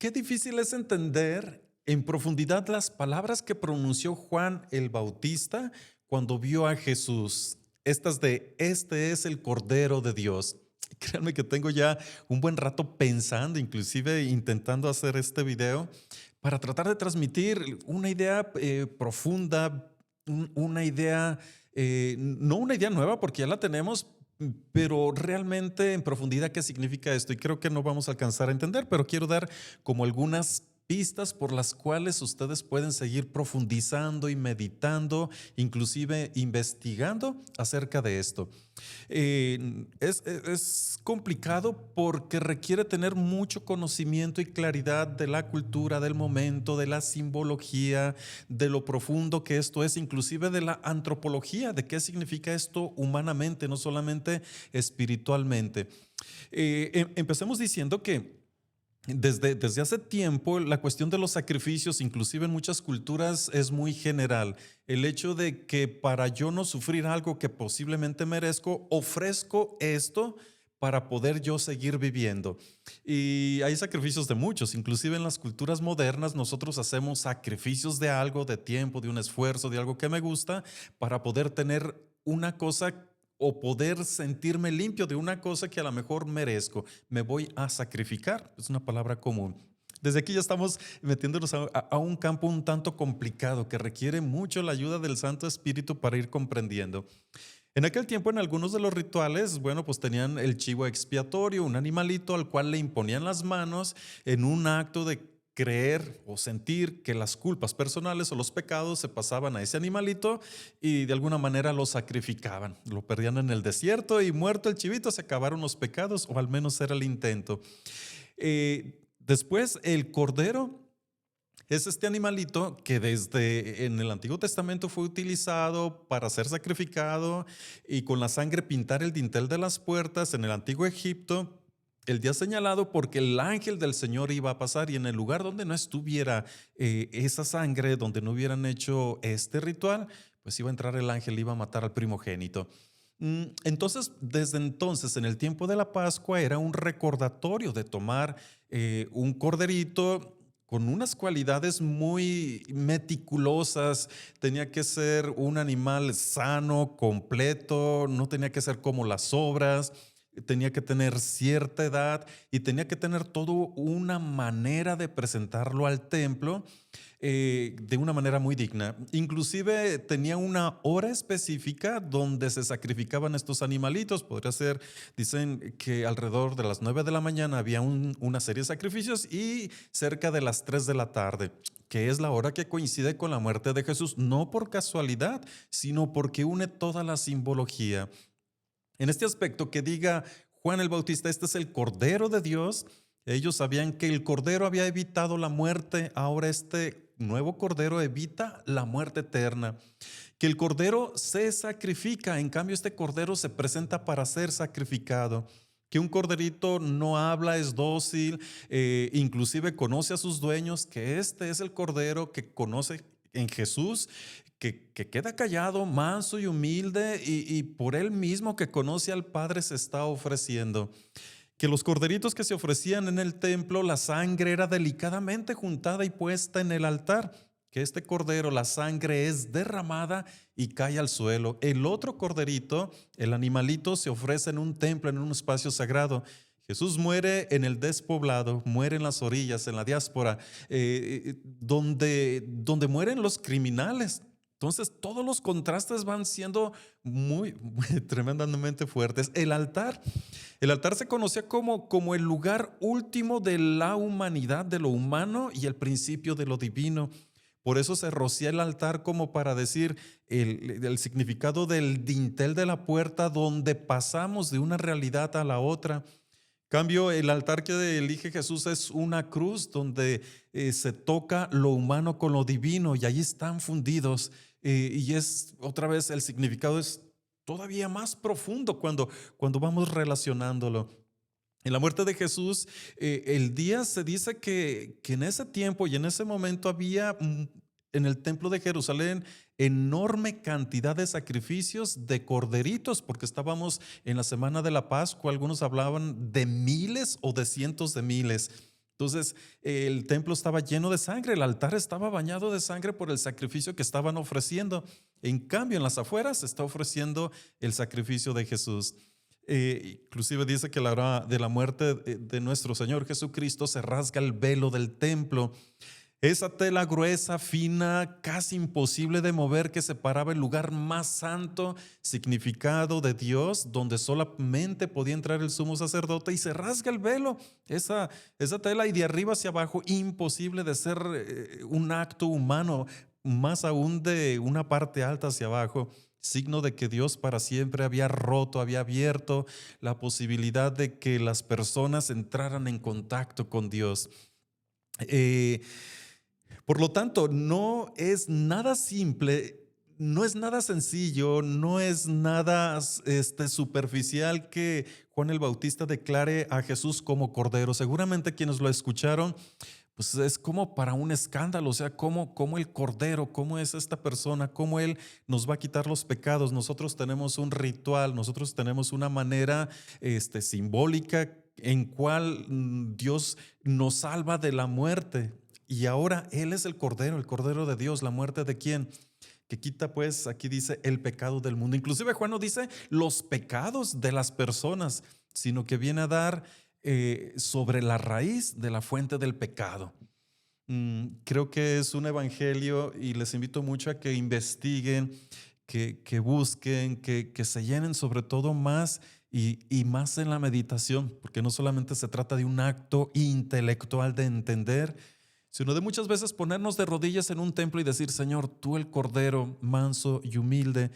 Qué difícil es entender en profundidad las palabras que pronunció Juan el Bautista cuando vio a Jesús. Estas de, este es el Cordero de Dios. Créanme que tengo ya un buen rato pensando, inclusive intentando hacer este video para tratar de transmitir una idea profunda, una idea, no una idea nueva porque ya la tenemos, pero realmente en profundidad qué significa esto. Y creo que no vamos a alcanzar a entender, pero quiero dar como algunas pistas por las cuales ustedes pueden seguir profundizando y meditando, inclusive investigando acerca de esto. Es complicado porque requiere tener mucho conocimiento y claridad de la cultura, del momento, de la simbología, de lo profundo que esto es, inclusive de la antropología, de qué significa esto humanamente, no solamente espiritualmente. Empecemos diciendo que desde hace tiempo la cuestión de los sacrificios, inclusive en muchas culturas, es muy general. El hecho de que para yo no sufrir algo que posiblemente merezco, ofrezco esto para poder yo seguir viviendo. Y hay sacrificios de muchos, inclusive en las culturas modernas nosotros hacemos sacrificios de algo, de tiempo, de un esfuerzo, de algo que me gusta, para poder tener una cosa o poder sentirme limpio de una cosa que a lo mejor merezco. Me voy a sacrificar, es una palabra común. Desde aquí ya estamos metiéndonos a un campo un tanto complicado que requiere mucho la ayuda del Santo Espíritu para ir comprendiendo. En aquel tiempo, en algunos de los rituales, bueno, pues tenían el chivo expiatorio, un animalito al cual le imponían las manos en un acto de creer o sentir que las culpas personales o los pecados se pasaban a ese animalito y de alguna manera lo sacrificaban. Lo perdían en el desierto y muerto el chivito se acabaron los pecados, o al menos era el intento. Después el cordero es este animalito que desde en el Antiguo Testamento fue utilizado para ser sacrificado y con la sangre pintar el dintel de las puertas en el Antiguo Egipto. El día señalado porque el ángel del Señor iba a pasar y en el lugar donde no estuviera esa sangre, donde no hubieran hecho este ritual, pues iba a entrar el ángel y iba a matar al primogénito. Entonces, desde entonces, en el tiempo de la Pascua, era un recordatorio de tomar un corderito con unas cualidades muy meticulosas. Tenía que ser un animal sano, completo, no tenía que ser como las obras, tenía que tener cierta edad y tenía que tener todo una manera de presentarlo al templo de una manera muy digna. Inclusive tenía una hora específica donde se sacrificaban estos animalitos. Podría ser, dicen que alrededor de las 9 de la mañana había una serie de sacrificios y cerca de las 3 de la tarde, que es la hora que coincide con la muerte de Jesús, no por casualidad, sino porque une toda la simbología. En este aspecto que diga Juan el Bautista, este es el Cordero de Dios. Ellos sabían que el Cordero había evitado la muerte, ahora este nuevo Cordero evita la muerte eterna. Que el Cordero se sacrifica, en cambio este Cordero se presenta para ser sacrificado. Que un corderito no habla, es dócil, inclusive conoce a sus dueños, que este es el Cordero que conoce en Jesús, que queda callado, manso y humilde, y por él mismo que conoce al Padre se está ofreciendo. Que los corderitos que se ofrecían en el templo, la sangre era delicadamente juntada y puesta en el altar. Que este cordero, la sangre es derramada y cae al suelo. El otro corderito, el animalito, se ofrece en un templo, en un espacio sagrado. Jesús muere en el despoblado, muere en las orillas, en la diáspora, donde mueren los criminales. Entonces, todos los contrastes van siendo muy tremendamente fuertes. El altar se conocía como el lugar último de la humanidad, de lo humano y el principio de lo divino. Por eso se rocía el altar como para decir el significado del dintel de la puerta donde pasamos de una realidad a la otra. Cambio, el altar que elige Jesús es una cruz donde se toca lo humano con lo divino y ahí están fundidos. Y es otra vez el significado es todavía más profundo cuando vamos relacionándolo. En la muerte de Jesús, el día se dice que en ese tiempo y en ese momento había en el templo de Jerusalén enorme cantidad de sacrificios de corderitos, porque estábamos en la semana de la Pascua, algunos hablaban de miles o de cientos de miles. Entonces, el templo estaba lleno de sangre, el altar estaba bañado de sangre por el sacrificio que estaban ofreciendo. En cambio, en las afueras se está ofreciendo el sacrificio de Jesús. Inclusive dice que a la hora de la muerte de nuestro Señor Jesucristo se rasga el velo del templo. Esa tela gruesa, fina, casi imposible de mover, que separaba el lugar más santo, significado de Dios, donde solamente podía entrar el sumo sacerdote, y se rasga el velo, esa tela, y de arriba hacia abajo, imposible de ser un acto humano, más aún de una parte alta hacia abajo, signo de que Dios para siempre había roto, había abierto la posibilidad de que las personas entraran en contacto con Dios. Eh, por lo tanto, no es nada simple, no es nada sencillo, no es nada superficial que Juan el Bautista declare a Jesús como Cordero. Seguramente quienes lo escucharon, pues es como para un escándalo, o sea, cómo el Cordero, cómo es esta persona, cómo Él nos va a quitar los pecados. Nosotros tenemos un ritual, nosotros tenemos una manera simbólica en cual Dios nos salva de la muerte. Y ahora Él es el Cordero de Dios. ¿La muerte de quién? Que quita, pues, aquí dice, el pecado del mundo. Inclusive Juan no dice los pecados de las personas, sino que viene a dar sobre la raíz de la fuente del pecado. Creo que es un evangelio y les invito mucho a que investiguen, que busquen, que se llenen sobre todo más y más en la meditación, porque no solamente se trata de un acto intelectual de entender, sino de muchas veces ponernos de rodillas en un templo y decir: Señor, tú el Cordero manso y humilde,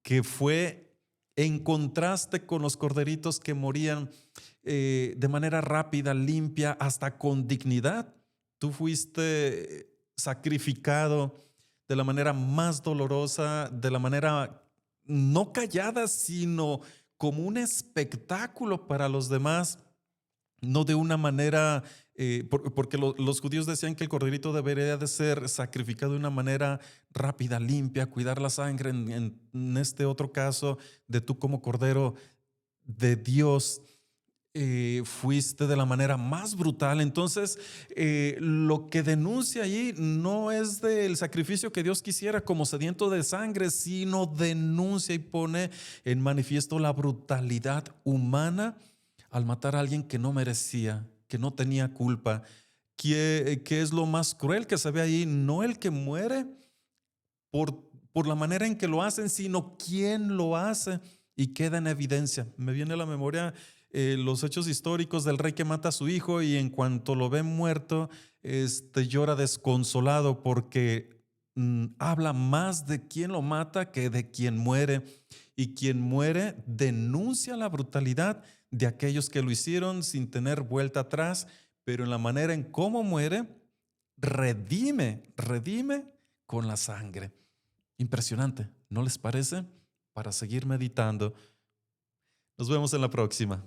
que fue en contraste con los corderitos que morían de manera rápida, limpia, hasta con dignidad. Tú fuiste sacrificado de la manera más dolorosa, de la manera no callada, sino como un espectáculo para los demás, no de una manera, porque los judíos decían que el corderito debería de ser sacrificado de una manera rápida, limpia, cuidar la sangre. En este otro caso, de tú como cordero de Dios, fuiste de la manera más brutal. Entonces, lo que denuncia allí no es del sacrificio que Dios quisiera como sediento de sangre, sino denuncia y pone en manifiesto la brutalidad humana al matar a alguien que no merecía, que no tenía culpa. ¿Qué es lo más cruel que se ve ahí? No el que muere por la manera en que lo hacen, sino quién lo hace, y queda en evidencia. Me viene a la memoria los hechos históricos del rey que mata a su hijo, y en cuanto lo ve muerto, llora desconsolado porque habla más de quien lo mata que de quien muere. Y quien muere denuncia la brutalidad de aquellos que lo hicieron sin tener vuelta atrás, pero en la manera en cómo muere, redime con la sangre. Impresionante, ¿no les parece? Para seguir meditando. Nos vemos en la próxima.